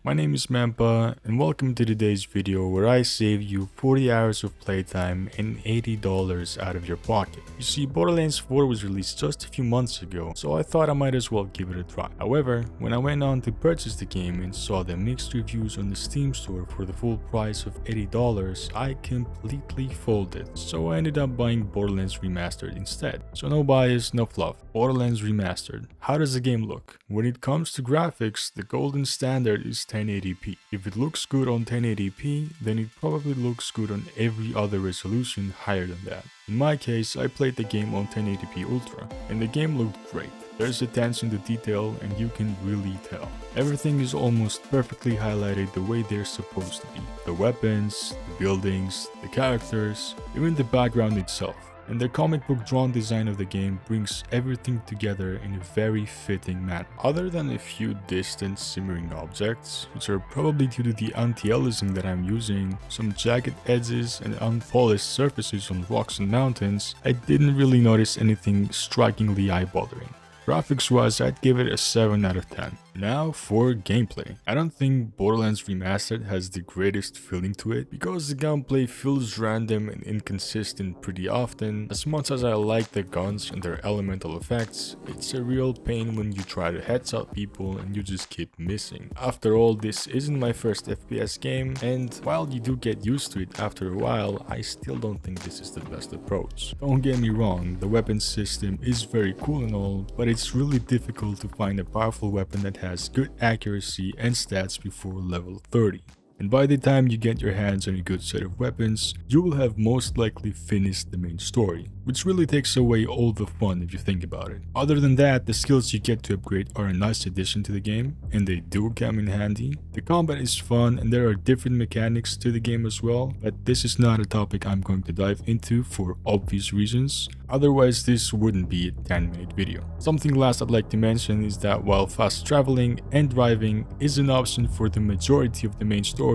My name is Mampa and welcome to today's video where I save you 40 hours of playtime and $80 out of your pocket. You see, Borderlands 4 was released just a few months ago, so I thought I might as well give it a try. However, when I went on to purchase the game and saw the mixed reviews on the Steam store for the full price of $80, I completely folded. So I ended up buying Borderlands Remastered instead. So no bias, no fluff. Borderlands Remastered. How does the game look? When it comes to graphics, the golden standard is 1080p. If it looks good on 1080p, then it probably looks good on every other resolution higher than that. In my case, I played the game on 1080p Ultra, and the game looked great. There's attention to detail and you can really tell. Everything is almost perfectly highlighted the way they're supposed to be. The weapons, the buildings, the characters, even the background itself. And the comic book drawn design of the game brings everything together in a very fitting manner. Other than a few distant simmering objects, which are probably due to the anti-aliasing that I'm using, some jagged edges and unpolished surfaces on rocks and mountains, I didn't really notice anything strikingly eye-bothering. Graphics wise, I'd give it a 7 out of 10. Now for gameplay. I don't think Borderlands Remastered has the greatest feeling to it because the gameplay feels random and inconsistent pretty often. As much as I like the guns and their elemental effects, it's a real pain when you try to headshot people and you just keep missing. After all, this isn't my first FPS game, and while you do get used to it after a while, I still don't think this is the best approach. Don't get me wrong, the weapon system is very cool and all, but it's really difficult to find a powerful weapon that has good accuracy and stats before level 30. And by the time you get your hands on a good set of weapons, you will have most likely finished the main story, which really takes away all the fun if you think about it. Other than that, the skills you get to upgrade are a nice addition to the game, and they do come in handy. The combat is fun and there are different mechanics to the game as well, but this is not a topic I'm going to dive into for obvious reasons. Otherwise, this wouldn't be a 10-minute video. Something last I'd like to mention is that while fast traveling and driving is an option for the majority of the main story,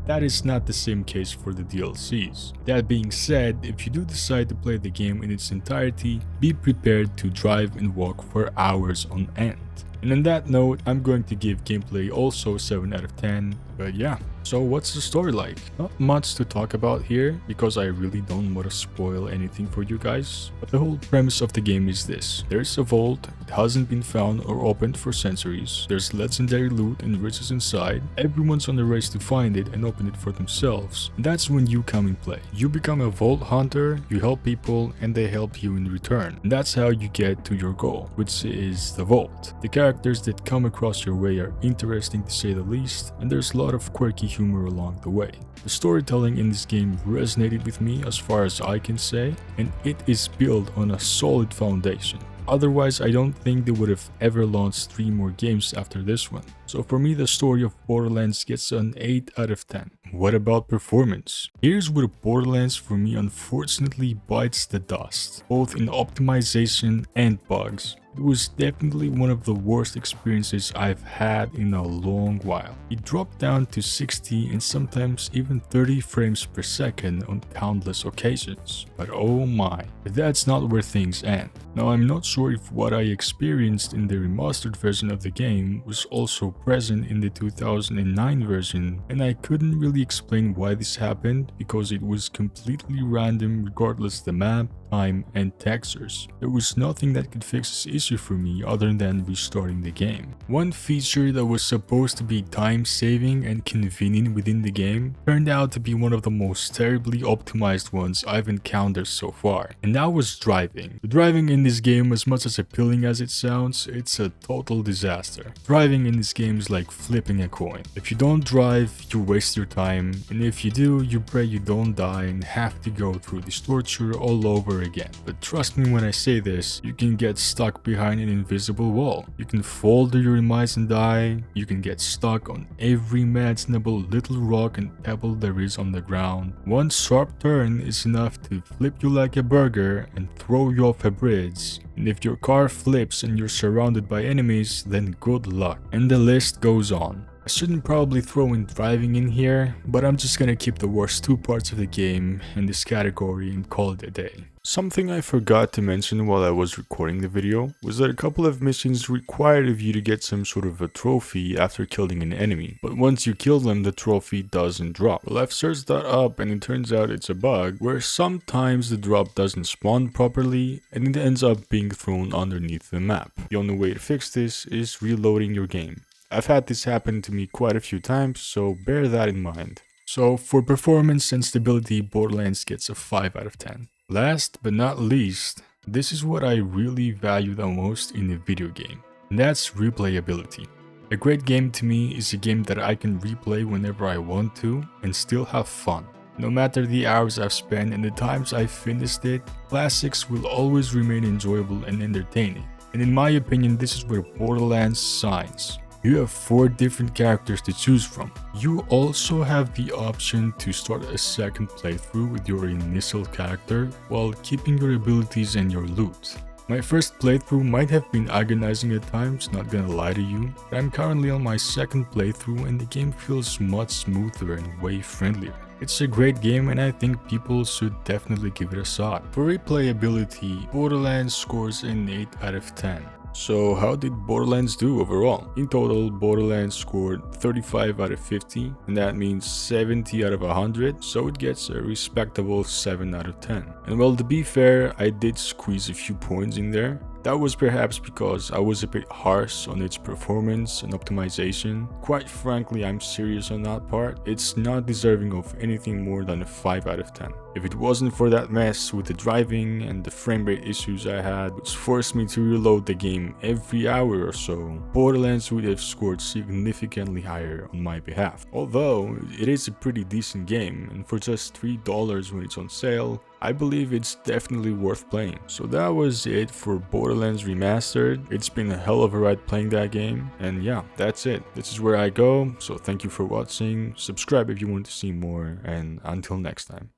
that is not the same case for the DLCs. That being said, if you do decide to play the game in its entirety, be prepared to drive and walk for hours on end. And on that note, I'm going to give gameplay also 7 out of 10, but yeah. So what's the story like? Not much to talk about here because I really don't want to spoil anything for you guys. But the whole premise of the game is this. There's a vault, it hasn't been found or opened for centuries. There's legendary loot and riches inside. Everyone's on the race to find it and open it for themselves. And that's when you come in play. You become a vault hunter, you help people and they help you in return. And that's how you get to your goal, which is the vault. The characters that come across your way are interesting to say the least, and there's a lot of quirky humor along the way. The storytelling in this game resonated with me as far as I can say, and it is built on a solid foundation. Otherwise, I don't think they would have ever launched 3 more games after this one. So for me, the story of Borderlands gets an 8 out of 10. What about performance? Here's where Borderlands for me unfortunately bites the dust, both in optimization and bugs. It was definitely one of the worst experiences I've had in a long while. It dropped down to 60 and sometimes even 30 frames per second on countless occasions. But oh my, that's not where things end. Now I'm not sure if what I experienced in the remastered version of the game was also present in the 2009 version, and I couldn't really explain why this happened because it was completely random regardless the map, time, and textures. There was nothing that could fix this issue for me other than restarting the game. One feature that was supposed to be time-saving and convenient within the game turned out to be one of the most terribly optimized ones I've encountered so far, and that was driving. The driving in this game, as much as appealing as it sounds, it's a total disaster. Driving in this game is like flipping a coin. If you don't drive, you waste your time, and if you do, you pray you don't die and have to go through this torture all over again. But trust me when I say this, you can get stuck behind an invisible wall. You can fall to your demise and die. You can get stuck on every imaginable little rock and pebble there is on the ground. One sharp turn is enough to flip you like a burger and throw you off a bridge. And if your car flips and you're surrounded by enemies, then good luck. And the list goes on. I shouldn't probably throw in driving in here, but I'm just gonna keep the worst 2 parts of the game in this category and call it a day. Something I forgot to mention while I was recording the video was that a couple of missions required of you to get some sort of a trophy after killing an enemy, but once you kill them the trophy doesn't drop. Well, I've searched that up and it turns out it's a bug where sometimes the drop doesn't spawn properly and it ends up being thrown underneath the map. The only way to fix this is reloading your game. I've had this happen to me quite a few times, so bear that in mind. So for performance and stability, Borderlands gets a 5 out of 10. Last but not least, this is what I really value the most in a video game, and that's replayability. A great game to me is a game that I can replay whenever I want to and still have fun. No matter the hours I've spent and the times I've finished it, classics will always remain enjoyable and entertaining. And in my opinion, this is where Borderlands shines. You have 4 different characters to choose from. You also have the option to start a second playthrough with your initial character while keeping your abilities and your loot. My first playthrough might have been agonizing at times, not gonna lie to you, but I'm currently on my second playthrough and the game feels much smoother and way friendlier. It's a great game and I think people should definitely give it a shot. For replayability, Borderlands scores an 8 out of 10. So how did Borderlands do overall? In total, Borderlands scored 35 out of 50, and that means 70 out of 100, so it gets a respectable 7 out of 10. And well, to be fair, I did squeeze a few points in there. That was perhaps because I was a bit harsh on its performance and optimization. Quite frankly, I'm serious on that part. It's not deserving of anything more than a 5 out of 10. If it wasn't for that mess with the driving and the frame rate issues I had, which forced me to reload the game every hour or so, Borderlands would have scored significantly higher on my behalf. Although, it is a pretty decent game, and for just $3 when it's on sale, I believe it's definitely worth playing. So that was it for Borderlands Remastered. It's been a hell of a ride playing that game, and yeah, that's it. This is where I go, so thank you for watching, subscribe if you want to see more, and until next time.